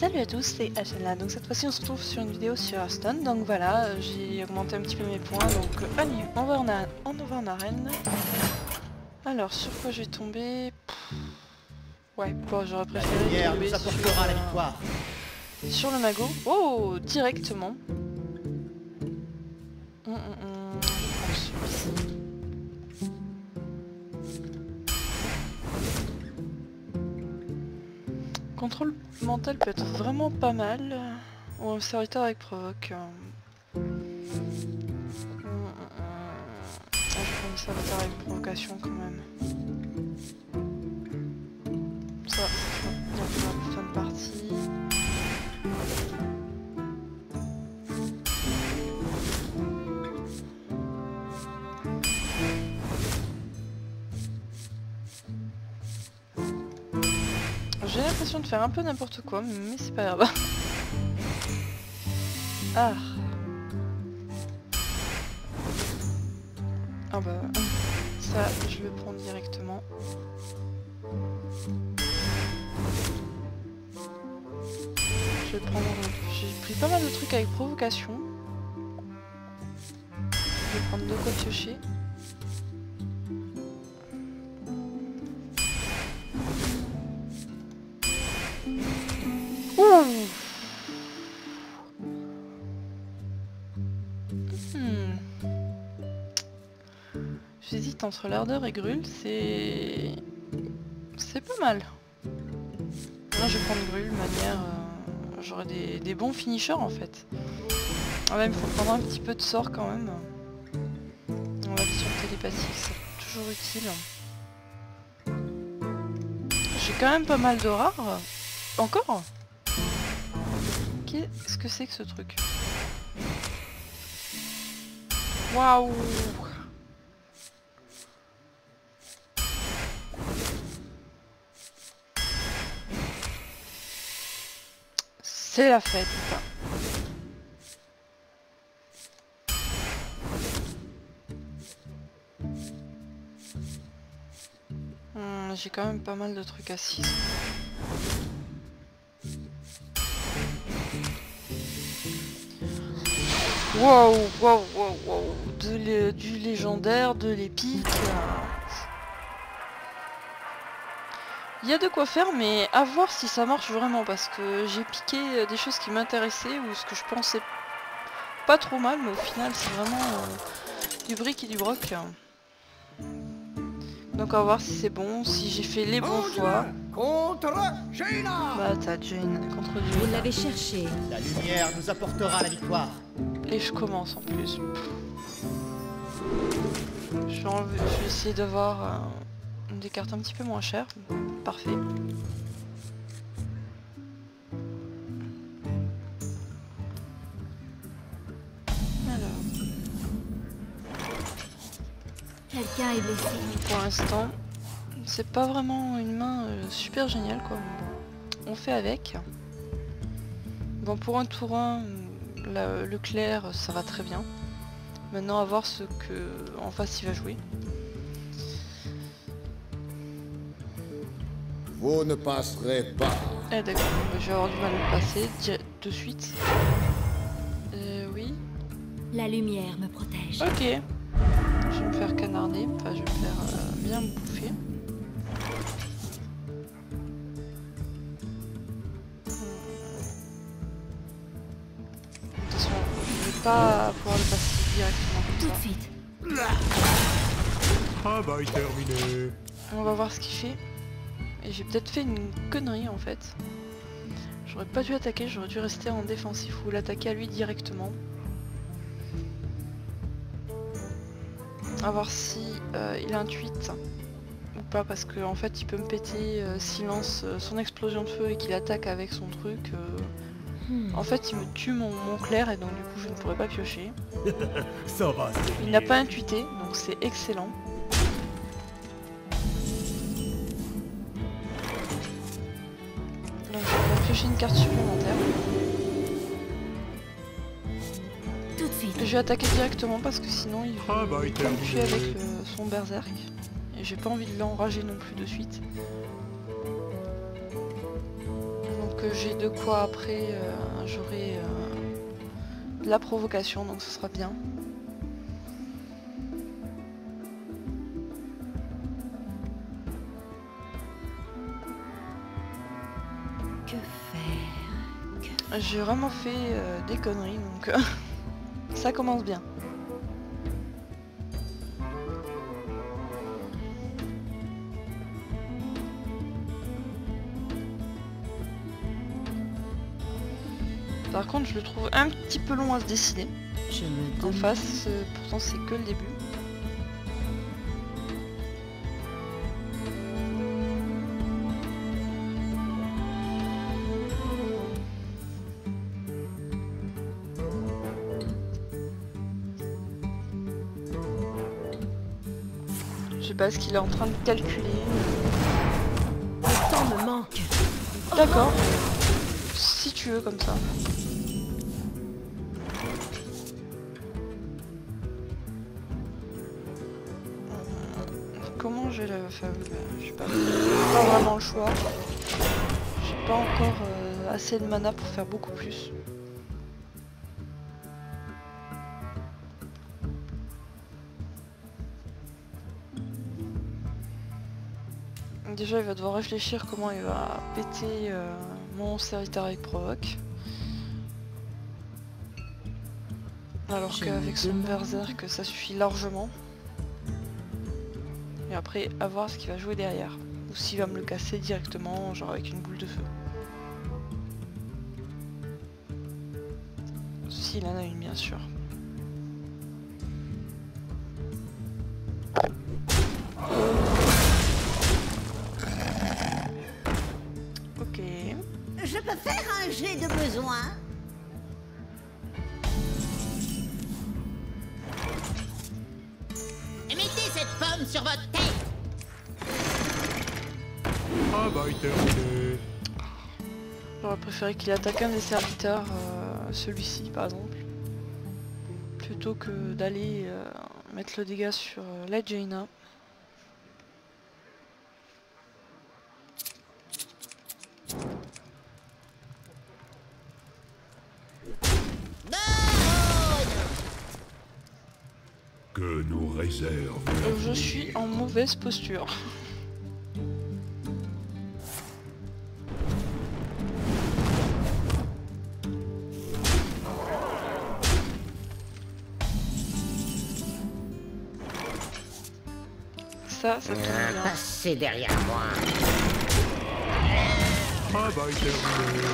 Salut à tous, c'est Ashana. Donc cette fois-ci on se retrouve sur une vidéo sur Hearthstone. Donc voilà, j'ai augmenté un petit peu mes points. Donc allez, on va en arène. Alors sur quoi je vais tomber? Ouais, bon, j'aurais préféré tomber nous apportera la victoire. Sur le magot. Oh, directement. Contrôle mental peut être vraiment pas mal. Ou un serviteur avec provoque. Je prends un serviteur avec provocation quand même. Ça, il y a une fin de partie. J'ai l'impression de faire un peu n'importe quoi, mais c'est pas grave. Ah. Ah bah, ça je le prends directement. Je vais prendre... J'ai pris pas mal de trucs avec provocation. Je vais prendre 2 quoi piocher. Ouh. J'hésite entre l'ardeur et Grul, c'est pas mal. Là je vais prendre Grul, manière... J'aurai des bons finishers en fait. Ah ouais, il faut prendre un petit peu de sort quand même. On va vision télépathique, c'est toujours utile. J'ai quand même pas mal de rares. Encore? Qu'est-ce que c'est que ce truc? Waouh! C'est la fête. J'ai quand même pas mal de trucs à 6. Wow, wow, wow, wow. Du légendaire, de l'épique. Il y a de quoi faire, mais à voir si ça marche vraiment, parce que j'ai piqué des choses qui m'intéressaient ou ce que je pensais pas trop mal, mais au final c'est vraiment du brick et du broc. Donc on va voir si c'est bon, si j'ai fait les bons choix. Contre Jaina. Bah t'as Jane contre Jane. Vous l'avez cherché. La lumière nous apportera la victoire. Et je commence en plus. Je vais essayer d'avoir des cartes un petit peu moins chères. Parfait. Alors. Quelqu'un est blessé. Pour l'instant, c'est pas vraiment une main super géniale quoi. Bon, on fait avec. Bon, pour un tour 1, le clair ça va très bien. Maintenant à voir ce que en face il va jouer. Vous ne passerez pas. Eh d'accord, je vais avoir du mal à le passer de suite. Oui. La lumière me protège. Ok. Je vais me faire canarder, enfin je vais me faire bien me bouffer. Attention, je vais pas pouvoir le passer directement Tout comme de ça. suite. Travail terminé. On va voir ce qu'il fait. Et j'ai peut-être fait une connerie en fait. J'aurais pas dû attaquer, j'aurais dû rester en défensif ou l'attaquer à lui directement. A voir si il a un tweet ou pas, parce que en fait il peut me péter s'il lance son explosion de feu et qu'il attaque avec son truc. En fait il me tue mon clair et donc du coup je ne pourrais pas piocher. Ça va. Il n'a pas intuité donc c'est excellent. Donc je vais piocher une carte supplémentaire. Tout de suite. Je vais attaquer directement parce que sinon il va me tuer avec son berserk. Et j'ai pas envie de l'enrager non plus de suite. Donc que j'ai de quoi après, j'aurai de la provocation, donc ce sera bien. Que faire? J'ai vraiment fait des conneries, donc ça commence bien. Par contre, je le trouve un petit peu long à se dessiner. Je me En demande... face, pourtant c'est que le début. Je sais pas ce qu'il est en train de calculer. Le temps me manque. D'accord. Si tu veux comme ça. Comment je vais le faire? Je sais pas vraiment le choix. J'ai pas encore assez de mana pour faire beaucoup plus. Déjà il va devoir réfléchir comment il va péter mon serviteur avec provoque. Alors Je qu'avec me son demande. berserk ça suffit largement. Et après à voir ce qu'il va jouer derrière. Ou s'il va me le casser directement, genre avec une boule de feu. S'il en a une bien sûr. Ok. Je peux faire un jet de besoin? Mettez cette pomme sur votre tête! Travail terminé. J'aurais préféré qu'il attaque un des serviteurs, celui-ci par exemple. Plutôt que d'aller mettre le dégât sur la Jaina. Que nous réserve. Je suis en mauvaise posture. Ça tombe bien. Passez derrière moi! Travail terminé.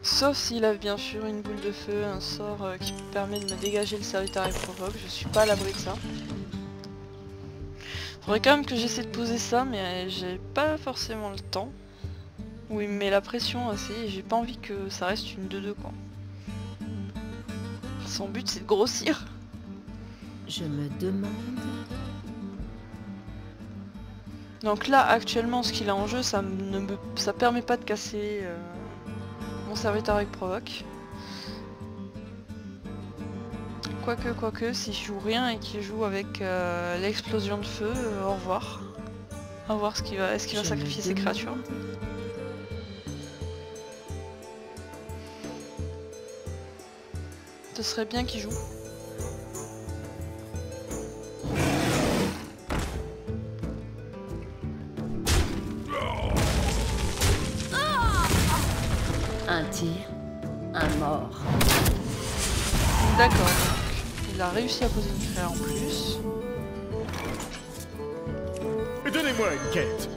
Sauf s'il a bien sûr une boule de feu, un sort qui permet de me dégager le serviteur et provoque. Je suis pas à l'abri de ça. Faudrait quand même que j'essaie de poser ça, mais j'ai pas forcément le temps. Oui, il me met la pression assez et j'ai pas envie que ça reste une 2-2 quoi. Son but c'est de grossir. Je me demande... Donc là actuellement ce qu'il a en jeu ça permet pas de casser mon serviteur avec provoque. Quoique s'il joue rien et qu'il joue avec l'explosion de feu, au revoir. À voir ce qu'il va. Est-ce qu'il va Je me sacrifier ses demande. créatures? Ce serait bien qu'il joue. Un tir, un mort. D'accord, donc il a réussi à poser une créa en plus. Donnez-moi une quête.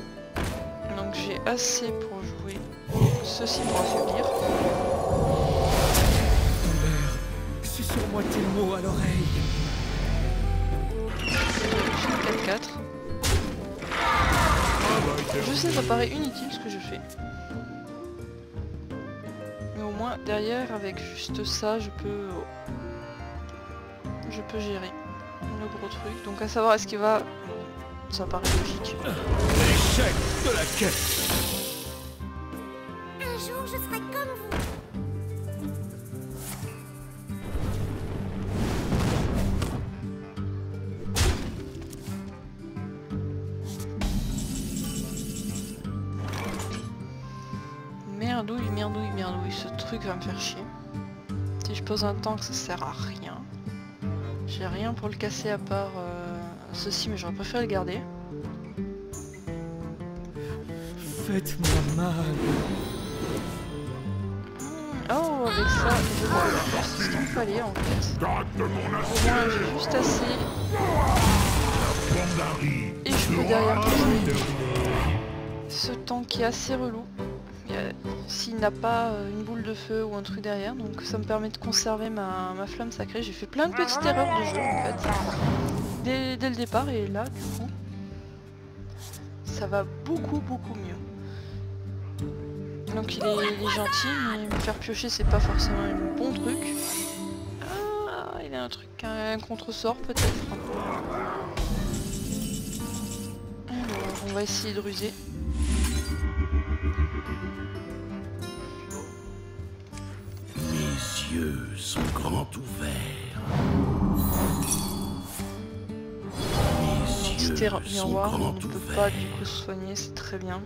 Donc j'ai assez pour jouer ceci pour affaiblir. Susurre-moi tes mots à l'oreille. J'ai 4-4. Travail Je terminé. sais, ça paraît inutile ce que je fais. Mais au moins derrière avec juste ça je peux gérer le gros truc. Donc à savoir est-ce qu'il va... Ça paraît logique. L'échec de la quête. Un jour, je serai comme vous! Merdouille, merdouille, merdouille, ce truc va me faire chier. Si je pose un tank, ça sert à rien. J'ai rien pour le casser à part ceci, mais j'aurais préféré le garder. Faites-moi mal. Oh, avec ça, je vais voir ce qu'il me fallait en fait. Garde de mon Au moins, j'ai juste assez. Bandari. Et je peux derrière poser ce tank qui est assez relou. S'il n'a pas une boule de feu ou un truc derrière, donc ça me permet de conserver ma flamme sacrée. J'ai fait plein de petites erreurs de jeu en fait, dès le départ, et là du coup, ça va beaucoup mieux. Donc il est gentil, mais me faire piocher c'est pas forcément un bon truc. Ah, il a un truc, un contre-sort peut-être. Alors, on va essayer de ruser. Mes yeux sont grands ouverts. Mes yeux Petit sont miroir, on grands ne peut ouverts. pas du coup se soigner, c'est très bien.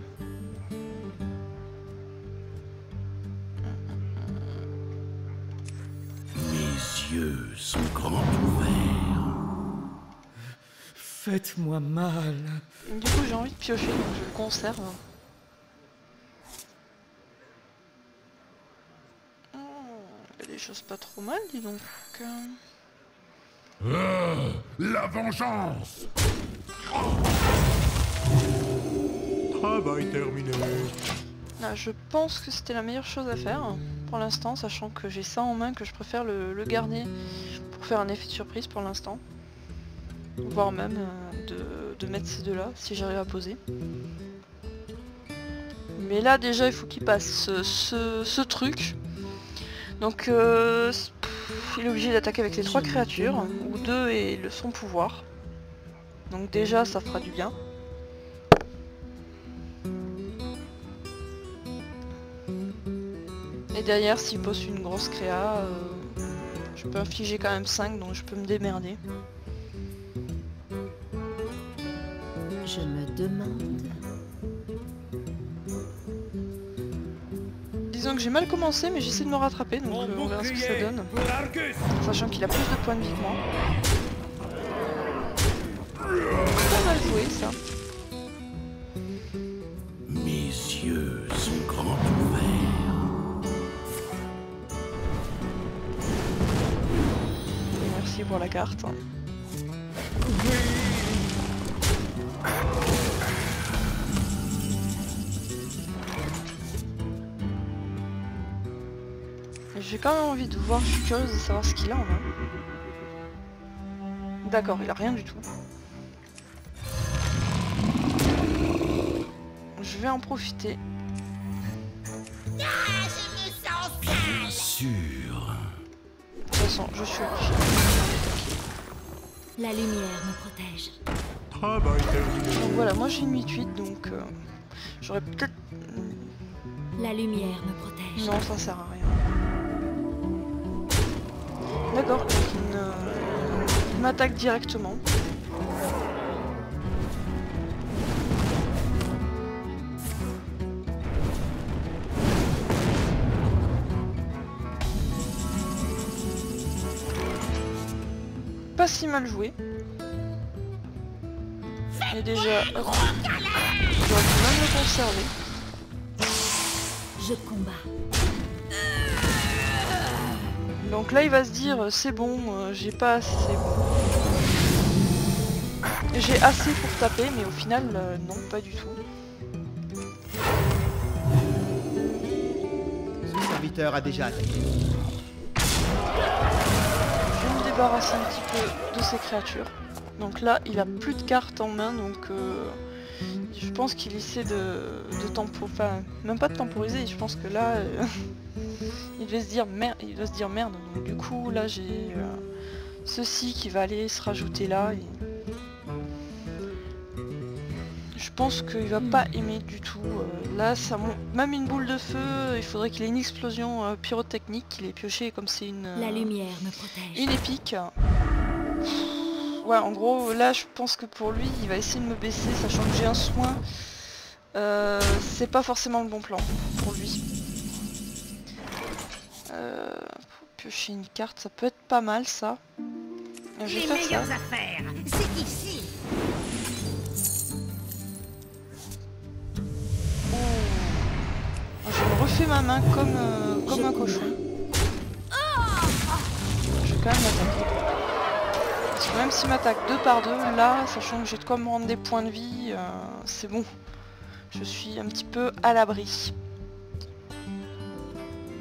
Mes yeux sont grands ouverts. Faites-moi mal. Du coup j'ai envie de piocher, donc je le conserve. Oh, il y a des choses pas trop mal, dis donc. La vengeance. Travail terminé. Là, je pense que c'était la meilleure chose à faire pour l'instant, sachant que j'ai ça en main, que je préfère le garder pour faire un effet de surprise pour l'instant. Voire même de mettre ces deux-là, si j'arrive à poser. Mais là déjà il faut qu'il passe ce truc. Donc il est obligé d'attaquer avec les 3 créatures, ou 2 et son pouvoir. Donc déjà ça fera du bien. Et derrière s'il pose une grosse créa, je peux infliger quand même 5, donc je peux me démerder. Je me demande. Disons que j'ai mal commencé, mais j'essaie de me rattraper, donc on verra ce que ça donne. Sachant qu'il a plus de points de vie que moi. Pas mal joué ça. Mes yeux sont grands ouverts. Merci pour la carte. J'ai quand même envie de voir, je suis curieuse de savoir ce qu'il a en main. D'accord, il a rien du tout. Je vais en profiter. Je me sens Bien sûr. De toute façon, je suis obligée. La lumière me protège. Travail terminé. Donc voilà, moi j'ai une 8-8, donc j'aurais peut-être... La lumière me protège. Non, ça sert à rien. D'accord, donc il m'attaque directement. Pas si mal joué. Et déjà, hop, j'aurais pu même le conserver. Je combats. Donc là il va se dire c'est bon, j'ai pas assez. J'ai assez pour taper, mais au final non, pas du tout. Ce serviteur a déjà attaqué. Je vais me débarrasser un petit peu de ces créatures. Donc là il a plus de cartes en main, donc je pense qu'il essaie de enfin même pas de temporiser, je pense que là il doit se dire merde, donc du coup là j'ai ceci qui va aller se rajouter là et je pense qu'il va pas aimer du tout. Là ça monte, même une boule de feu, il faudrait qu'il ait une explosion pyrotechnique, qu'il ait pioché comme c'est une La lumière me protège. une épique. Ouais, en gros, là, je pense que pour lui, il va essayer de me baisser, sachant que j'ai un soin. C'est pas forcément le bon plan pour lui. Pour piocher une carte, ça peut être pas mal ça. Je vais Les faire ça. meilleures affaires, c'est ici. Je me refais ma main comme un cochon. Je vais quand même m'attaquer. Parce que même s'il m'attaque 2 par 2, là, sachant que j'ai de quoi me rendre des points de vie, c'est bon. Je suis un petit peu à l'abri.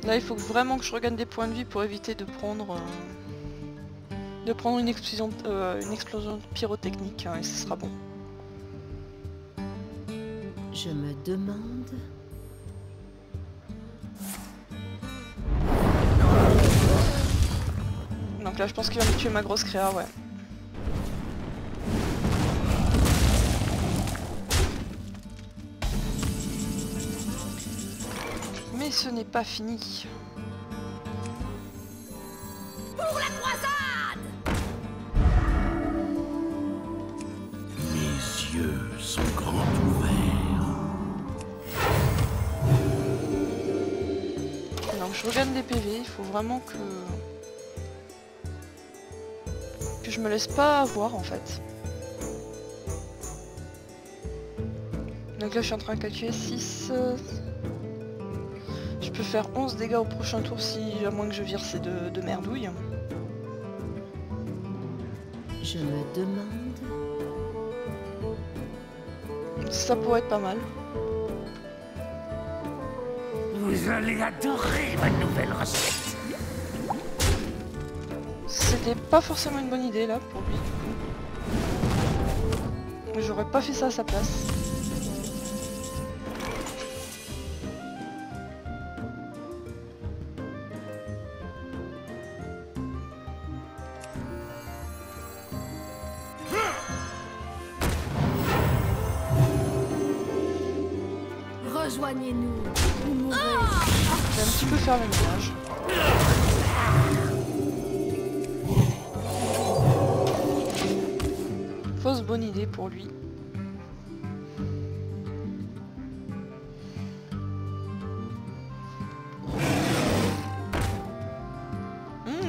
Là, il faut vraiment que je regagne des points de vie pour éviter de prendre une explosion pyrotechnique, hein, et ce sera bon. Je me demande... Donc là, je pense qu'il va me tuer ma grosse créa, ouais. Mais ce n'est pas fini. Pour la croisade! Mes yeux sont grands ouverts. Donc je regagne des PV, il faut vraiment que je me laisse pas avoir en fait. Donc là je suis en train de calculer 6... Je peux faire 11 dégâts au prochain tour si à moins que je vire ces deux merdouilles. Je me demande... Ça pourrait être pas mal. Vous allez adorer ma nouvelle recette. C'était pas forcément une bonne idée là pour lui du coup. J'aurais pas fait ça à sa place. Rejoignez-nous ou mourrez. Je vais un petit peu faire le ménage. Fausse bonne idée pour lui.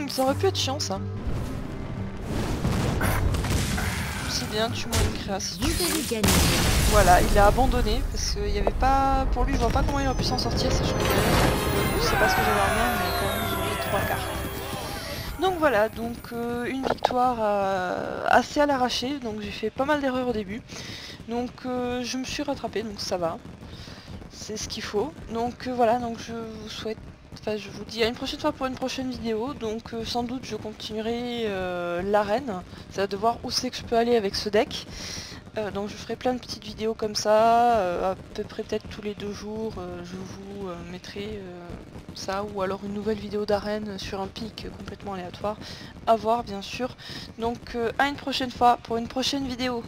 Ça aurait pu être chiant ça. Si bien tu m'as une création. Vous avez gagné. Voilà, il a abandonné parce qu'il n'y avait pas... Pour lui, je vois pas comment il aurait pu s'en sortir, sachant que je sais pas ce que j'avais en main, mais quand même j'ai 3 cartes. Donc voilà, donc une victoire assez à l'arraché, donc j'ai fait pas mal d'erreurs au début. Donc je me suis rattrapée, donc ça va. C'est ce qu'il faut. Donc voilà, donc je vous souhaite... Enfin, je vous dis à une prochaine fois pour une prochaine vidéo. Donc sans doute je continuerai l'arène. Ça va de voir où c'est que je peux aller avec ce deck. Donc je ferai plein de petites vidéos comme ça, à peu près peut-être tous les 2 jours, je vous mettrai ça, ou alors une nouvelle vidéo d'arène sur un pic complètement aléatoire, à voir bien sûr. Donc à une prochaine fois pour une prochaine vidéo.